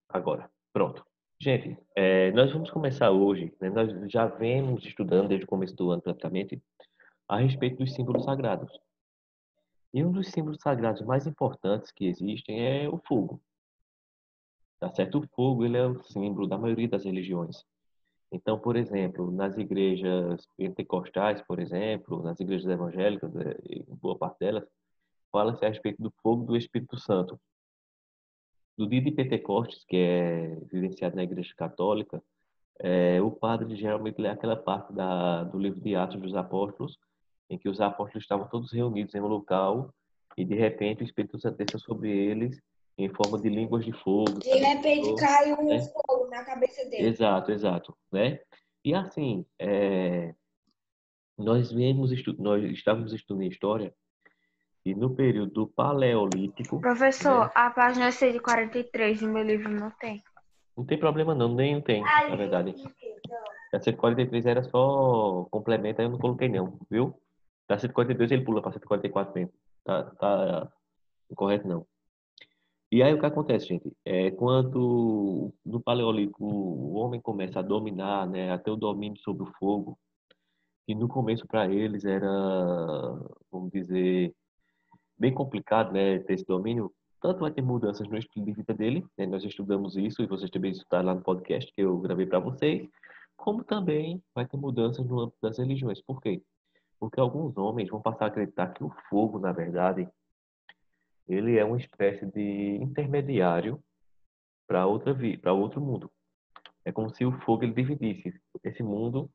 Agora, pronto. Gente, nós vamos começar hoje, né? Nós já vemos estudando desde o começo do ano, praticamente, a respeito dos símbolos sagrados. E um dos símbolos sagrados mais importantes que existem é o fogo, tá certo? O fogo, ele é o símbolo da maioria das religiões. Então, por exemplo, nas igrejas pentecostais, por exemplo, nas igrejas evangélicas, em boa parte delas, fala-se a respeito do fogo do Espírito Santo. No dia de Pentecostes, que é vivenciado na igreja católica, o padre geralmente lê aquela parte do livro de Atos dos Apóstolos, em que os apóstolos estavam todos reunidos em um local e, de repente, o Espírito Santo desceu sobre eles em forma de línguas de fogo, De repente pessoa, caiu um né? fogo na cabeça dele. Exato, exato, né? E assim, nós estávamos estudando história e no período do Paleolítico, né? Professor, a página 143 do meu livro não tem. Não tem problema não, nem tem, na verdade. A 143 era só complemento, aí eu não coloquei não, viu? Da 142 ele pula para 144 mesmo. Tá incorreto não. E aí o que acontece, gente? Quando no Paleolítico o homem começa a dominar, né, a ter o domínio sobre o fogo, e no começo para eles era, vamos dizer, bem complicado, né, ter esse domínio. Tanto vai ter mudanças no estilo de vida dele, né, nós estudamos isso e vocês também estudaram lá no podcast que eu gravei para vocês, como também vai ter mudanças no âmbito das religiões. Por quê? Porque alguns homens vão passar a acreditar que o fogo, na verdade, ele é uma espécie de intermediário para outro mundo. É como se o fogo ele dividisse esse mundo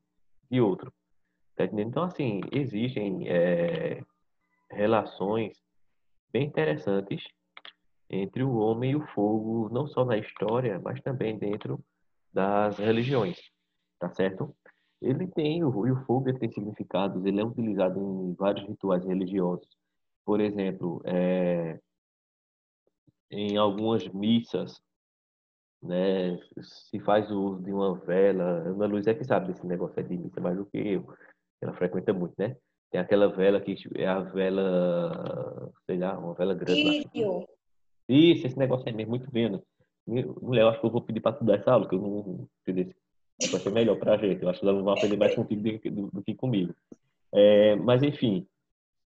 de outro. Tá entendendo? Então, assim, existem relações bem interessantes entre o homem e o fogo, não só na história, mas também dentro das religiões, tá certo? E o fogo ele tem significados, ele é utilizado em vários rituais religiosos. Por exemplo, em algumas missas, né, se faz o uso de uma vela. Ana Luísa é que sabe desse negócio de missa mais do que eu. Ela frequenta muito, né? Tem aquela vela que é a vela, sei lá, uma vela grande lá. Sírio. Isso, esse negócio aí mesmo, muito vendo. Mulher, eu acho que eu vou pedir para tu dar essa aula, que eu não entendeu? Vai ser melhor para a gente. Eu acho que ela vai aprender mais contigo do que comigo. Mas, enfim,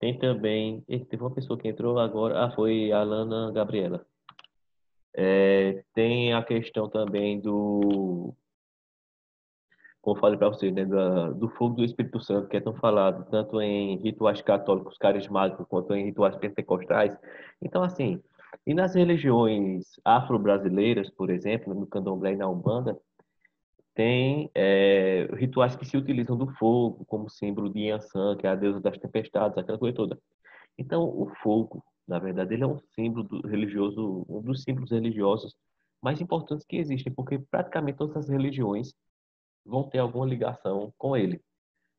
tem também. Teve uma pessoa que entrou agora. Ah, foi a Alana Gabriela. Tem a questão também como eu falei para vocês, né, do fogo do Espírito Santo, que é tão falado tanto em rituais católicos carismáticos quanto em rituais pentecostais. Então, assim, e nas religiões afro-brasileiras, por exemplo, no candomblé e na Umbanda, tem rituais que se utilizam do fogo como símbolo de Yansan, que é a deusa das tempestades, aquela coisa toda. Então, o fogo, na verdade, ele é um símbolo religioso, um dos símbolos religiosos mais importantes que existem, porque praticamente todas as religiões vão ter alguma ligação com ele,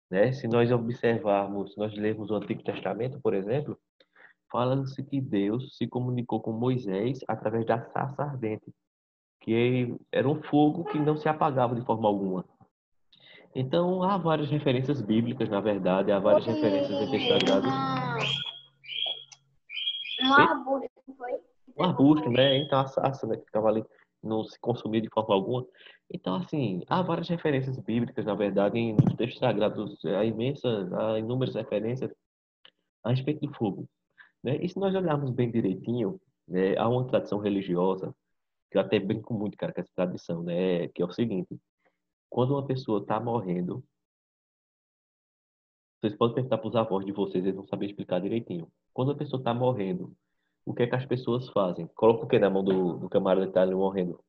né? Se nós observarmos, se nós lermos o Antigo Testamento, por exemplo, fala-se que Deus se comunicou com Moisés através da sarça ardente, que era um fogo que não se apagava de forma alguma. Então, há várias referências bíblicas, na verdade, há várias referências em textos sagrados. Um arbusto, foi? Um arbusto, né? Então, a sarça, né, que ficava ali, não se consumia de forma alguma. Então, assim, há várias referências bíblicas, na verdade, nos textos sagrados, há inúmeras referências a respeito do fogo, né? E se nós olharmos bem direitinho, né, há uma tradição religiosa, que eu até brinco muito, cara, com essa tradição, né? Que é o seguinte: quando uma pessoa está morrendo, vocês podem perguntar para os avós de vocês, eles vão saber explicar direitinho. Quando a pessoa está morrendo, o que é que as pessoas fazem? Coloca o que na mão do camarada que está ali morrendo?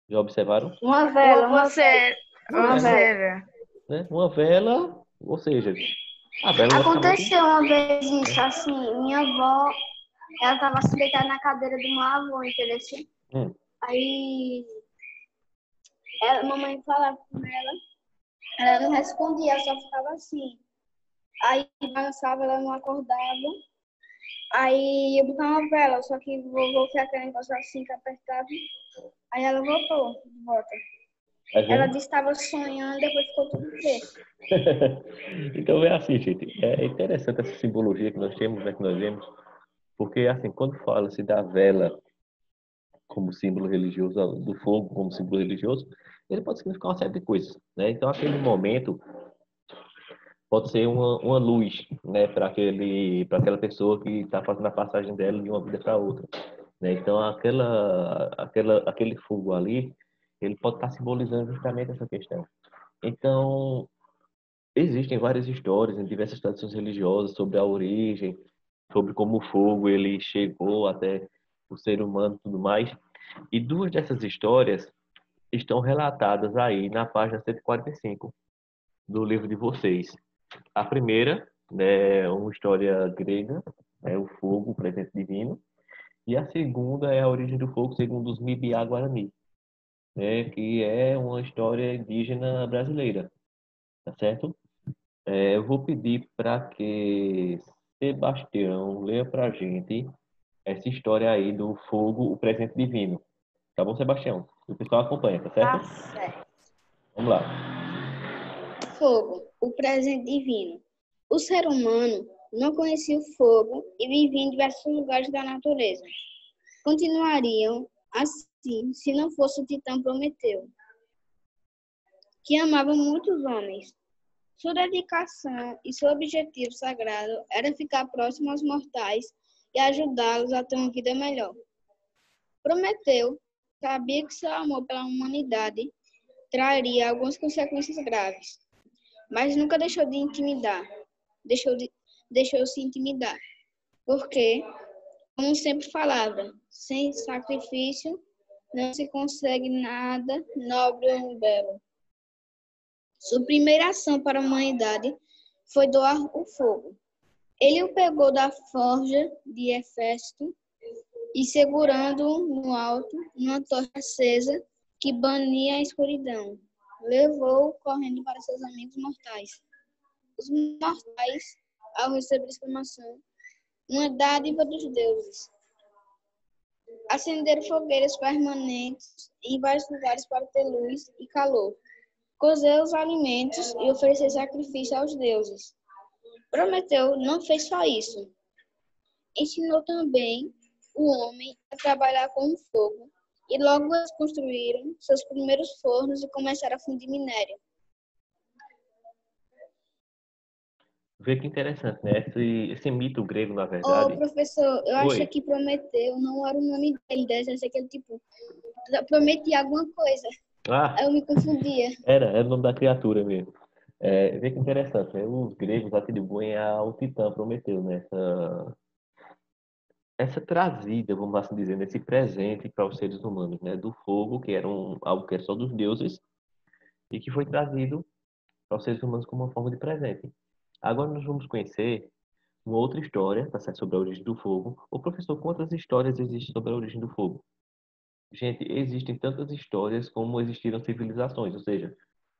Já observaram? Uma vela, Uma uma vela, vela. né? Uma vela, ou seja, a vela logicamente, Aconteceu uma vez isso, assim, minha avó, ela tava se deitada na cadeira do meu avô, entendeu? hum, Aí, mamãe falava com ela não respondia, ela só ficava assim. Aí, balançava, ela não acordava. Aí, eu botava uma vela, só que vovô fez aquele negócio assim que apertava. Aí, ela voltou de volta. tá Ela vendo? disse que estava sonhando, depois ficou tudo preto. Então é assim, gente. É interessante essa simbologia que nós temos, né, que nós vemos, porque assim, quando fala-se da vela como símbolo religioso, do fogo como símbolo religioso, ele pode significar uma série de coisas, né? Então, aquele momento pode ser uma luz, né, para aquela pessoa que está fazendo a passagem dela de uma vida para outra, né? Então, aquele fogo ali, ele pode estar simbolizando justamente essa questão. Então, existem várias histórias em diversas tradições religiosas sobre a origem, sobre como o fogo ele chegou até o ser humano e tudo mais. E duas dessas histórias estão relatadas aí na página 145 do livro de vocês. A primeira, né, é uma história grega, é o fogo, o presente divino. E a segunda é a origem do fogo segundo os Mibiá Guarani, né, que é uma história indígena brasileira, tá certo? Eu vou pedir para que Sebastião leia para a gente essa história aí do fogo, o presente divino. Tá bom, Sebastião? O pessoal acompanha, tá certo? Tá certo. Vamos lá. Fogo, o presente divino. O ser humano não conhecia o fogo e vivia em diversos lugares da natureza. Continuariam assim se não fosse o titã Prometeu, que amava muitos homens. Sua dedicação e seu objetivo sagrado era ficar próximo aos mortais e ajudá-los a ter uma vida melhor. Prometeu sabia que seu amor pela humanidade traria algumas consequências graves, mas nunca deixou de intimidar, deixou-se intimidar, porque, como sempre falava, sem sacrifício não se consegue nada nobre ou belo. Sua primeira ação para a humanidade foi doar o fogo. Ele o pegou da forja de Hefesto e, segurando-o no alto, numa tocha acesa que bania a escuridão, levou-o correndo para seus amigos mortais. Os mortais, ao receber a exclamação, uma dádiva dos deuses, acenderam fogueiras permanentes em vários lugares para ter luz e calor, cozer os alimentos e oferecer sacrifício aos deuses. Prometeu não fez só isso. Ensinou também o homem a trabalhar com o fogo, e logo eles construíram seus primeiros fornos e começaram a fundir minério. Vê que interessante, né? Esse mito grego, na Ô, verdade. professor, eu achei Oi. que Prometeu não era o nome dele, eu achei que ele, prometia alguma coisa. Ah, Aí eu me confundia. era o nome da criatura mesmo. Vê que interessante, né? Os gregos atribuem ao Titã Prometeu, né? Essa trazida, vamos assim dizer, nesse presente para os seres humanos, né? Do fogo, que era algo que era só dos deuses, e que foi trazido para os seres humanos como uma forma de presente. Agora nós vamos conhecer uma outra história, tá certo? Sobre a origem do fogo. Ô professor, quantas histórias existem sobre a origem do fogo? Gente, existem tantas histórias como existiram civilizações, ou seja,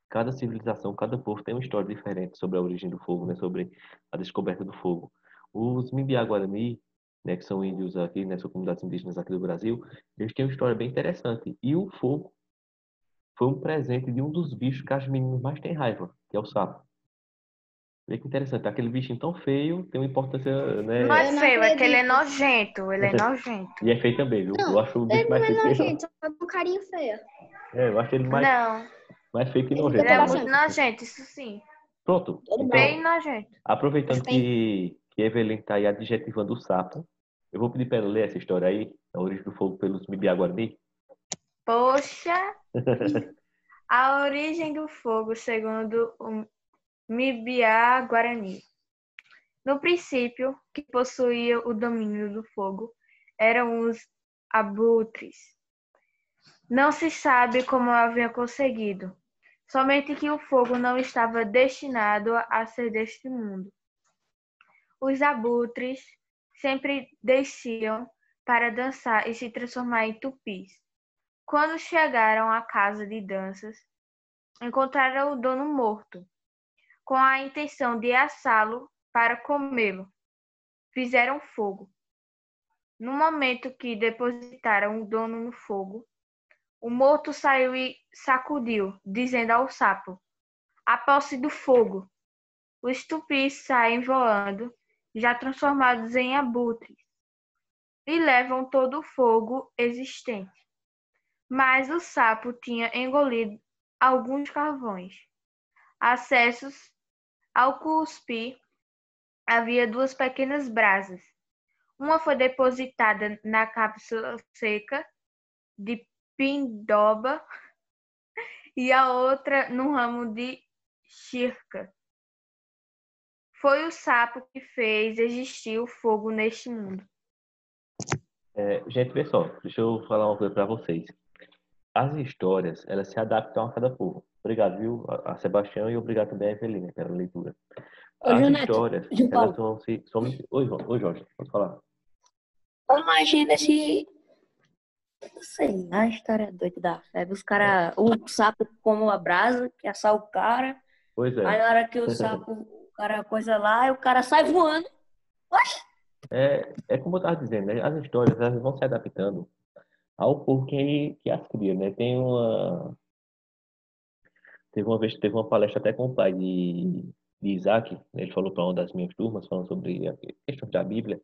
cada civilização, cada povo tem uma história diferente sobre a origem do fogo, né? Sobre a descoberta do fogo. Os Mimbiá-Guarani, né, que são índios aqui, né, são comunidades indígenas aqui do Brasil, eles têm uma história bem interessante. E o fogo foi um presente de um dos bichos que as meninas mais têm raiva, que é o sapo. Vê que interessante, aquele bichinho tão feio tem uma importância, Não é Eu né? não feio, é que ele é acredito. nojento. Ele é nojento. E é feio também, viu? Eu Não, acho o bicho ele mais não é feio que nojento, só tem um carinho feio. eu acho ele Não, mais feio que Ele fica ele nojento é toda mesmo. muito branca, nojento, isso sim. Pronto. todo branco. Bem Então, nojento. aproveitando Tem que Evelyn está aí adjetivando o sapo, eu vou pedir para ela ler essa história aí, a origem do fogo pelos Mibiá-Guarani. Poxa, a origem do fogo, segundo o Mibiá Guarani. No princípio, que possuía o domínio do fogo, eram os abutres. Não se sabe como haviam conseguido, somente que o fogo não estava destinado a ser deste mundo. Os abutres sempre desciam para dançar e se transformar em tupis. Quando chegaram à casa de danças, encontraram o dono morto, com a intenção de assá-lo para comê-lo. Fizeram fogo. No momento que depositaram o dono no fogo, o morto saiu e sacudiu, dizendo ao sapo: "A posse do fogo." Os tupis saem voando, já transformados em abutres, e levam todo o fogo existente. Mas o sapo tinha engolido alguns carvões. Acessos ao cuspe havia duas pequenas brasas. Uma foi depositada na cápsula seca de pindoba e a outra no ramo de chirca. Foi o sapo que fez existir o fogo neste mundo. Gente, pessoal, deixa eu falar uma coisa para vocês. As histórias, elas se adaptam a cada povo. Obrigado, viu, a Sebastião, e obrigado também a Evelina pela leitura. Ô, As João Neto, histórias, João elas Paulo, vão se... Oi, oi, Jorge, pode falar. imagina esse, não sei, a história doida da febre. Os caras, o sapo como a brasa, que assar o cara. Pois Aí é. na hora que o sapo, o cara coisa lá, e o cara sai voando. Oxe! É como eu estava dizendo, né? As histórias, elas vão se adaptando ao povo que as cria, né? Teve uma vez, teve uma palestra até com o pai de Isaac, né? Ele falou para uma das minhas turmas, falando sobre a questão da Bíblia,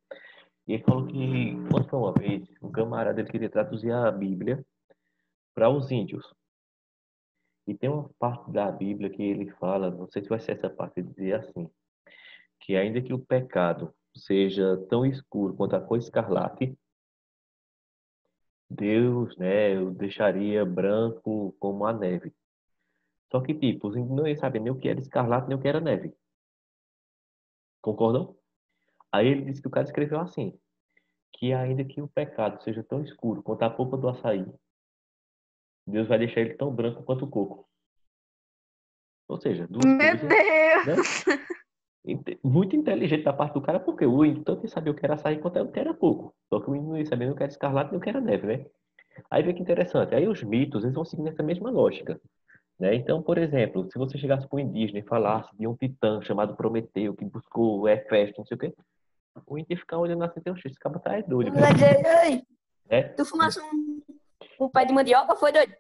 e ele falou que, quando foi uma vez, um camarada ele queria traduzir a Bíblia para os índios. E tem uma parte da Bíblia que ele fala, não sei se vai ser essa parte, ele dizia assim, que ainda que o pecado seja tão escuro quanto a cor escarlate, Deus, né, o deixaria branco como a neve. Só que, tipo, os índios não iam saber nem o que era escarlate, nem o que era neve. Concordam? Aí ele disse que o cara escreveu assim, que ainda que o pecado seja tão escuro quanto a polpa do açaí, Deus vai deixar ele tão branco quanto o coco. Ou seja, duas Meu coisas, né? Deus! Muito inteligente da parte do cara, porque o índio tanto ia saber o que era açaí quanto o que era coco. Só que o índio não ia saber nem o que era escarlate, nem o que era neve, né? Aí vê que interessante. Aí os mitos, eles vão seguindo essa mesma lógica. Né? Então, por exemplo, se você chegasse para um indígena e falasse de um titã chamado Prometeu, que buscou Hefesto, não sei o quê, o índio ia ficar olhando assim, teu esse cara tá doido, Vai dizer, ei, né? tu fumasse um pé de mandioca, foi doido?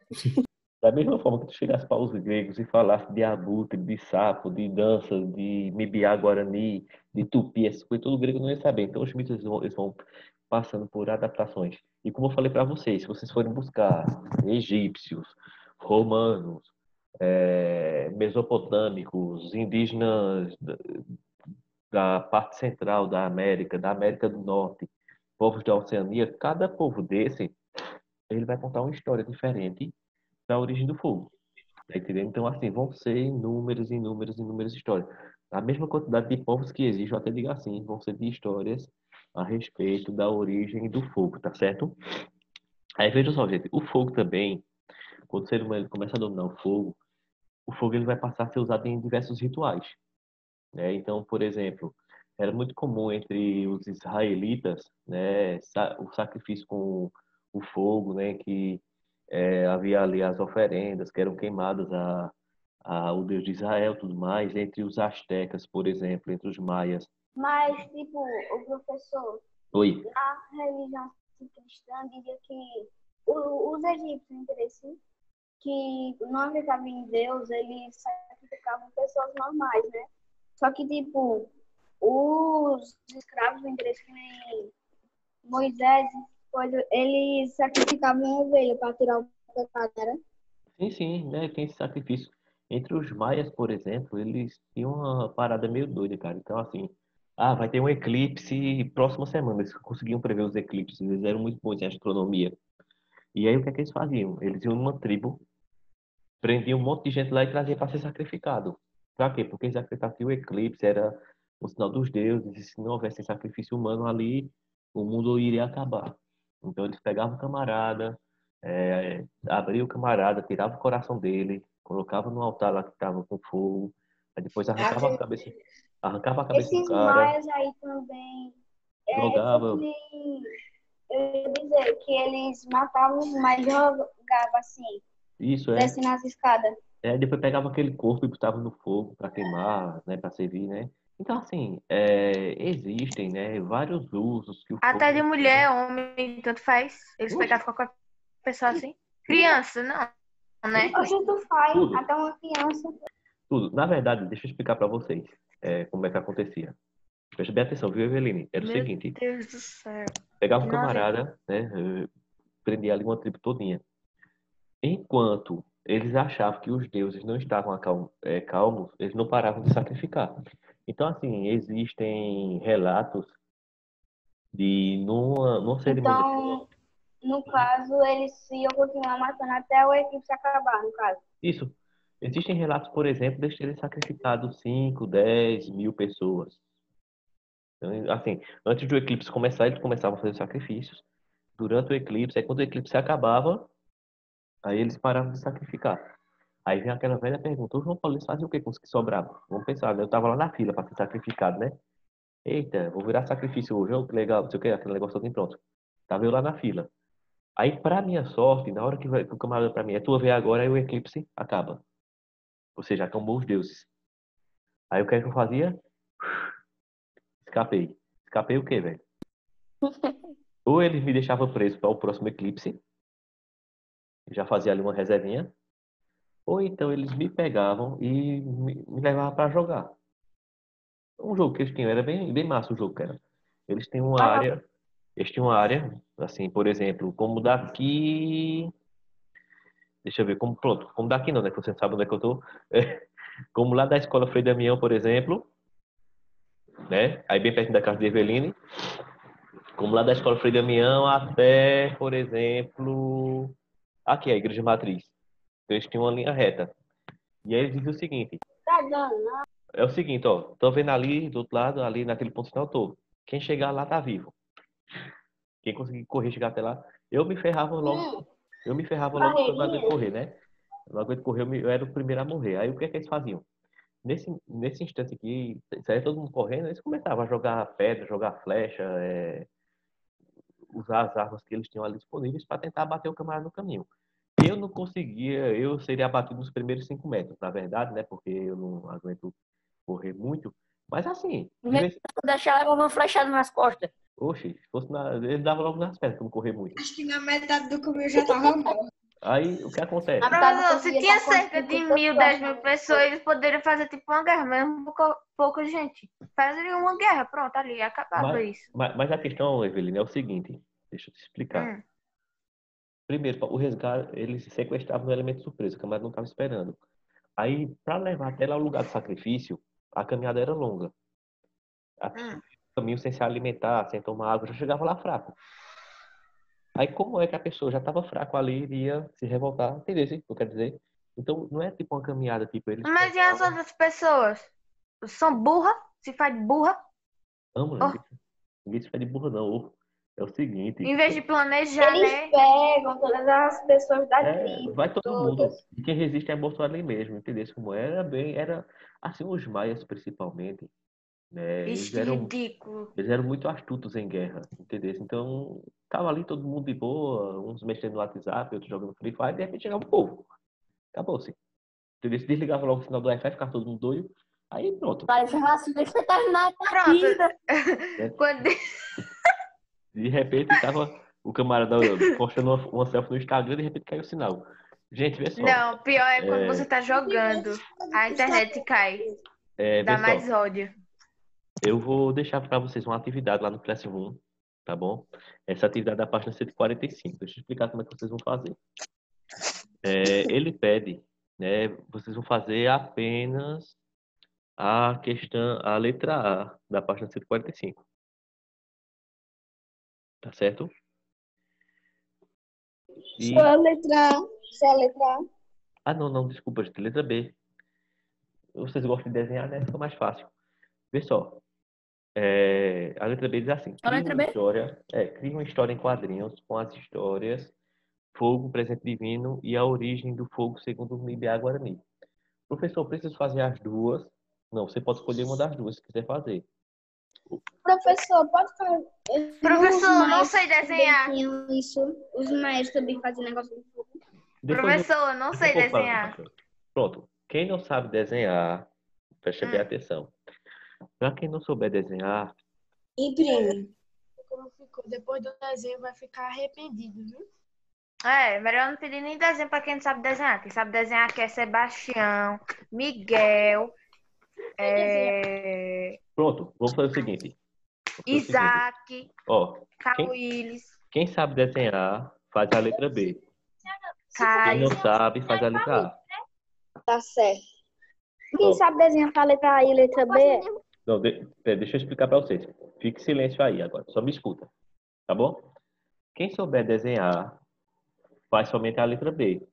Da mesma forma que tu chegasse para os gregos e falasse de abutre, de sapo, de dança, de mibiá guarani, de tupi, essas coisas, todo grego não ia saber. Então, os mitos eles vão passando por adaptações. E como eu falei para vocês, se vocês forem buscar egípcios, romanos, mesopotâmicos, indígenas da parte central da América do Norte, povos da Oceania, cada povo desse, ele vai contar uma história diferente da origem do fogo. Tá entendendo? Então, assim, vão ser inúmeras, inúmeras, inúmeras histórias. A mesma quantidade de povos que existe, eu até digo assim, vão ser de histórias a respeito da origem do fogo, tá certo? Aí veja só, gente, o fogo também, quando o ser humano começa a dominar o fogo ele vai passar a ser usado em diversos rituais, né? Então, por exemplo, era muito comum entre os israelitas, né, o sacrifício com o fogo, né, que havia ali as oferendas que eram queimadas ao Deus de Israel, tudo mais, entre os astecas, por exemplo, entre os maias. Mas, tipo, o professor, Oi. na religião cristã, dizia que os egípcios, interessam que não acreditavam em Deus, eles sacrificavam pessoas normais, né? Só que, tipo, os escravos, interesse que nem Moisés, eles sacrificavam uma ovelha para tirar o pecado, né? Sim, sim, né, tem esse sacrifício. Entre os maias, por exemplo, eles tinham uma parada meio doida, cara. Então, assim, vai ter um eclipse próxima semana. Eles conseguiam prever os eclipses, eles eram muito bons em astronomia. E aí, o que é que eles faziam? Eles iam numa tribo, prendiam um monte de gente lá e traziam para ser sacrificado. Para quê? Porque eles acreditavam que o eclipse era um sinal dos deuses, e se não houvesse sacrifício humano ali, o mundo iria acabar. Então eles pegavam o camarada, abriam o camarada, tiravam o coração dele, colocavam no altar lá que estava com fogo, aí depois arrancava a cabeça do Esses cara, maias aí também, foi que jogava. nem eu ia dizer que eles matavam, mas jogavam assim, Isso descendo as escadas. depois pegava aquele corpo e botava no fogo para queimar, né, para servir, né? Então, assim, existem, né, vários usos que o Até de fogo tem. mulher, homem, tanto faz. Eles Oxe, pegavam qualquer pessoa assim. Criança, não, né? A gente faz tudo, até uma criança. tudo. Na verdade, deixa eu explicar para vocês como é que acontecia. Preste bem atenção, viu, Eveline? Era o Meu seguinte, Deus do céu. pegava Que o nojento. camarada, né, prendia ali uma tribo todinha. Enquanto eles achavam que os deuses não estavam calmos, eles não paravam de sacrificar. Então, assim, existem relatos de numa cerimônia. Então, no caso, eles iam continuar matando até o eclipse acabar, no caso. Isso. Existem relatos, por exemplo, de eles terem sacrificado 5, 10 mil pessoas. Então, assim, antes do eclipse começar, eles começavam a fazer sacrifícios. Durante o eclipse, aí quando o eclipse acabava, aí eles paravam de sacrificar. Aí vem aquela velha pergunta: o João Paulo eles faziam o que com os que sobravam? Vamos pensar, né? Eu tava lá na fila para ser sacrificado, né? Eita, vou virar sacrifício hoje, oh, que legal, não sei o que, aquele negócio todo pronto. Tava eu lá na fila. Aí, pra minha sorte, na hora que o camarada pra mim é tua ver agora, aí o eclipse acaba. Ou seja, acabou os deuses. Aí o que é que eu fazia? Escapei. Escapei o quê, velho? Ou eles me deixavam preso para o próximo eclipse, já fazia ali uma reservinha, ou então eles me pegavam e me levavam para jogar. Um jogo que eles tinham, era bem massa o jogo, cara. Eles têm uma área, eles tinham uma área, assim, por exemplo, como daqui. Deixa eu ver, como pronto, como daqui não, né? Que você não sabe onde é que eu tô. Como lá da escola Frei Damião, por exemplo, né? Aí bem perto da casa de Eveline. Como lá da escola Frei Damião até, por exemplo, aqui, a Igreja Matriz. Então, eles tinham uma linha reta. E aí eles diziam o seguinte: Tá dando, não? é o seguinte, ó, tô vendo ali do outro lado, ali naquele ponto final, tô. Quem chegar lá tá vivo. Quem conseguir correr, chegar até lá, eu me ferrava logo. Eu me ferrava logo porque eu não aguento correr, né? Eu não aguento correr, eu era o primeiro a morrer. Aí o que é que eles faziam? Nesse instante aqui, saía todo mundo correndo, eles começavam a jogar pedra, jogar flecha, usar as armas que eles tinham ali disponíveis para tentar bater o camarada no caminho. Eu não conseguia, eu seria abatido nos primeiros 5 metros, na verdade, né? Porque eu não aguento correr muito. Mas assim, de vez... Deixar levar uma flechada nas costas. Oxe, se fosse ele dava logo nas pernas, pra não correr muito. Acho que na metade do caminho já tava morto. Aí, o que acontece? Professor, se tinha cerca de 1.000, 10.000 pessoas, eles poderiam fazer tipo uma guerra, mesmo com pouca gente. Fazeriam uma guerra, pronto, ali, acabava isso. Mas a questão, Evelina, é o seguinte, deixa eu te explicar. Primeiro, o resgate, eles se sequestravam no elemento surpresa, o camarada não estava esperando. Aí, para levar até lá o lugar do sacrifício, a caminhada era longa. O caminho sem se alimentar, sem tomar água, já chegava lá fraco. Aí, como é que a pessoa já estava fraco ali, iria se revoltar? Entendeu o que eu quero dizer? Então, não é tipo uma caminhada, tipo, eles Mas e as outras pessoas? São burra? Se faz burra? Amo, Oh. ninguém se faz de burro, não. É o seguinte. Em vez de planejar, Eles né? pegam todas as pessoas da tribo. Vai todo mundo. todas. E quem resiste é morto ali mesmo, entendeu? Como era assim, os maias principalmente, né? Ixi, ridículo. Eles eram muito astutos em guerra, entendeu? Então, tava ali todo mundo de boa, uns mexendo no WhatsApp, outros jogando Free Fire, e de repente chegava o povo. Acabou-se. Entendeu? Se desligava logo o sinal do Wi-Fi, ficava todo mundo doido. Aí pronto. Parece raça, deixa eu terminar a Pronto. partida. Quando... De repente tava o camarada postando uma selfie no Instagram e de repente caiu o sinal. Gente, vê só. Não, pior é quando você tá jogando. A internet cai. Dá Vê mais só. ódio. Eu vou deixar para vocês uma atividade lá no Classroom, tá bom? Essa atividade é da página 145. Deixa eu explicar como é que vocês vão fazer. Ele pede, né? Vocês vão fazer apenas a letra A da página 145. Tá certo? E... Só a letra A. Só a letra A. Ah, não, desculpa, gente. Letra B. Vocês gostam de desenhar, né? Fica mais fácil. Vê só. A letra B diz assim: A letra B? cria uma história em quadrinhos com as histórias Fogo, Presente Divino e a origem do fogo segundo o Mibiá Guarani. Professor, preciso fazer as duas? Não, você pode escolher uma das duas se quiser fazer. Professor, pode fazer. Professor, não sei desenhar. Isso. Os maestros também fazem negócio de fogo. Professor, não sei desenhar. Pronto. Quem não sabe desenhar, preste bem atenção. Para quem não souber desenhar, Imprime. Como ficou, depois do desenho vai ficar arrependido, viu? Melhor não pedir nem desenho pra quem não sabe desenhar. Quem sabe desenhar aqui é Sebastião, Miguel, pronto, vamos fazer o seguinte. Isaac, Ó, Carl Willis. quem sabe desenhar, faz a letra B. Quem não Caio. sabe, faz a letra A. Tá certo. Quem Ó, sabe desenhar a letra A e letra B? não, deixa eu explicar para vocês. Fique em silêncio aí agora, só me escuta, tá bom? Quem souber desenhar, faz somente a letra B.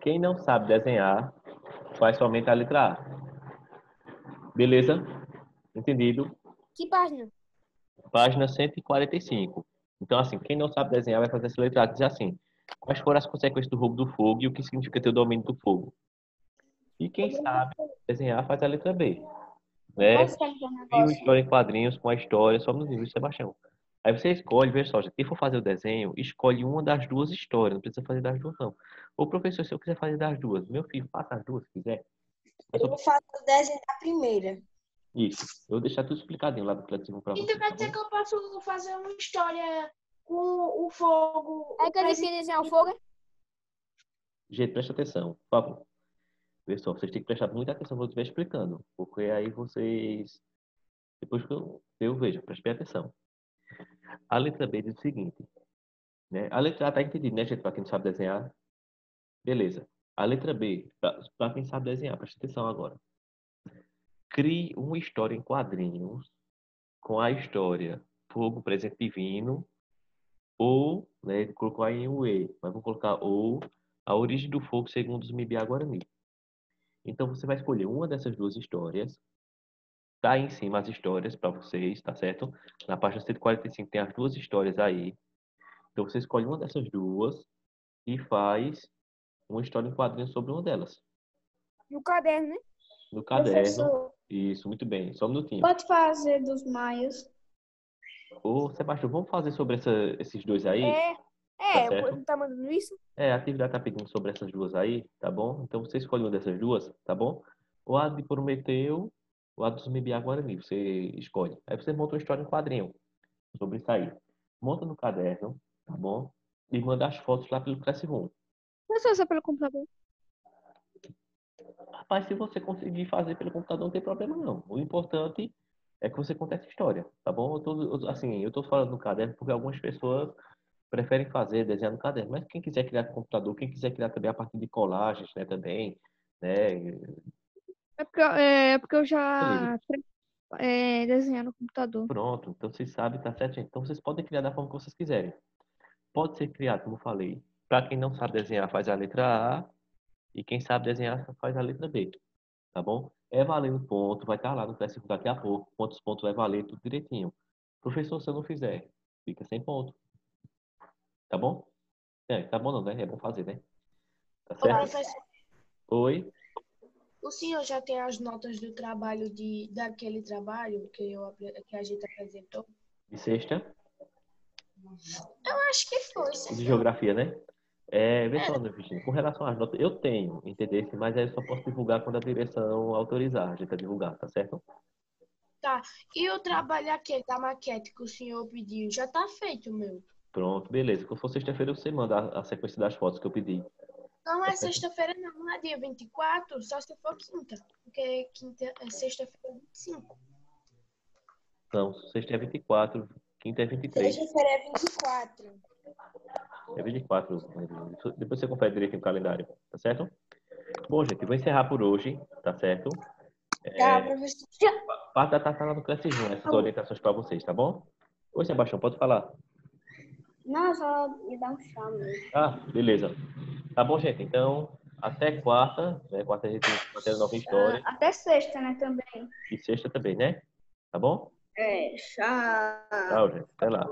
Quem não sabe desenhar, faz somente a letra A. Beleza? Entendido? Que página? Página 145. Então, assim, quem não sabe desenhar vai fazer essa letra A que diz assim: quais foram as consequências do roubo do fogo e o que significa ter o domínio do fogo? E quem sabe desenhar faz a letra B, né? Posso fazer um Cria uma negócio? história em quadrinhos com a história só no livro de Sebastião. Aí você escolhe, veja só, quem for fazer o desenho, escolhe uma das duas histórias, não precisa fazer das duas, não. Ô, professor, se eu quiser fazer das duas, meu filho, faça as duas, se quiser. Eu vou fazer o desenho da primeira. Isso, eu vou deixar tudo explicadinho lá do Classifico para Então vocês, quer tá dizer bom? que eu posso fazer uma história com o fogo. É que eu disse que desenhar o fogo? Gente, presta atenção, por favor. Pessoal, vocês têm que prestar muita atenção no que eu estiver explicando, porque aí vocês, depois que eu vejo, prestem atenção. A letra B diz o seguinte, né? A letra A tá entendida, né, gente? Para quem não sabe desenhar, beleza. A letra B, para quem sabe desenhar, presta atenção agora. Crie uma história em quadrinhos com a história Fogo Presente Divino ou, né, colocou aí o E, mas vou colocar ou a origem do fogo segundo os Mibiá Guarani. Então você vai escolher uma dessas duas histórias. Tá aí em cima as histórias para vocês, tá certo? Na página 145 tem as duas histórias aí. Então você escolhe uma dessas duas e faz uma história em quadrinhos sobre uma delas. No caderno, né? No caderno. Professor, Isso, muito bem. Só um minutinho. pode fazer dos maias. Ô, Sebastião, vamos fazer sobre esses dois aí? Tá certo? Não tá mandando isso? É, a atividade tá pedindo sobre essas duas aí, tá bom? Então você escolhe uma dessas duas, tá bom? Ou a de Prometeu, ou a dos Mibiá Guarani, você escolhe. Aí você monta uma história em quadrinho sobre isso aí. Monta no caderno, tá bom? E manda as fotos lá pelo Classroom. Não é só pelo computador. Rapaz, se você conseguir fazer pelo computador, não tem problema não. O importante é que você conte essa história, tá bom? Eu tô falando no caderno porque algumas pessoas preferem fazer, desenhar no caderno. Mas quem quiser criar no computador, quem quiser criar também a partir de colagens, né, também, né? É porque eu Tô livre. já desenhar no computador. Pronto, então vocês sabem, tá certo, gente? Então vocês podem criar da forma que vocês quiserem. Pode ser criado, como eu falei. Para quem não sabe desenhar, faz a letra A. E quem sabe desenhar, faz a letra B. Tá bom? É valendo ponto, vai estar lá no teste daqui a pouco. Quantos pontos vai valer, tudo direitinho. Professor, se eu não fizer, fica sem ponto. Tá bom? É, tá bom não, né? É bom fazer, né? Tá Ô, certo? professor, Oi? o senhor já tem as notas do trabalho daquele trabalho que a gente apresentou? De sexta? Eu acho que foi, De sim. geografia, né? É, vê só, né, Virginia, com relação às notas, eu tenho, entendeu? Mas aí eu só posso divulgar quando a direção autorizar a gente a divulgar, tá certo? Tá. E o trabalho aquele da maquete que o senhor pediu, já tá feito, meu. Pronto, beleza. Quando for sexta-feira, você manda a sequência das fotos que eu pedi. Não Tá é certo? sexta-feira, não é dia 24, só se for quinta. Porque sexta-feira é 25. Não, sexta é 24, quinta é 23. Sexta-feira é 24. É 24. Depois você confere direitinho o calendário, tá certo? Bom, gente, vou encerrar por hoje, tá certo? Tá, professor. Parte da tarde tá lá no Classroom, essas orientações para vocês, tá bom? Oi, Sebastião, pode falar. Não, só me dá um chá mesmo. Ah, beleza. Tá bom, gente? Então, até quarta, né? Quarta a gente vai ter nova história. Até sexta, né, também. E sexta também, né? Tá bom? Tchau. Tchau, gente. Até lá.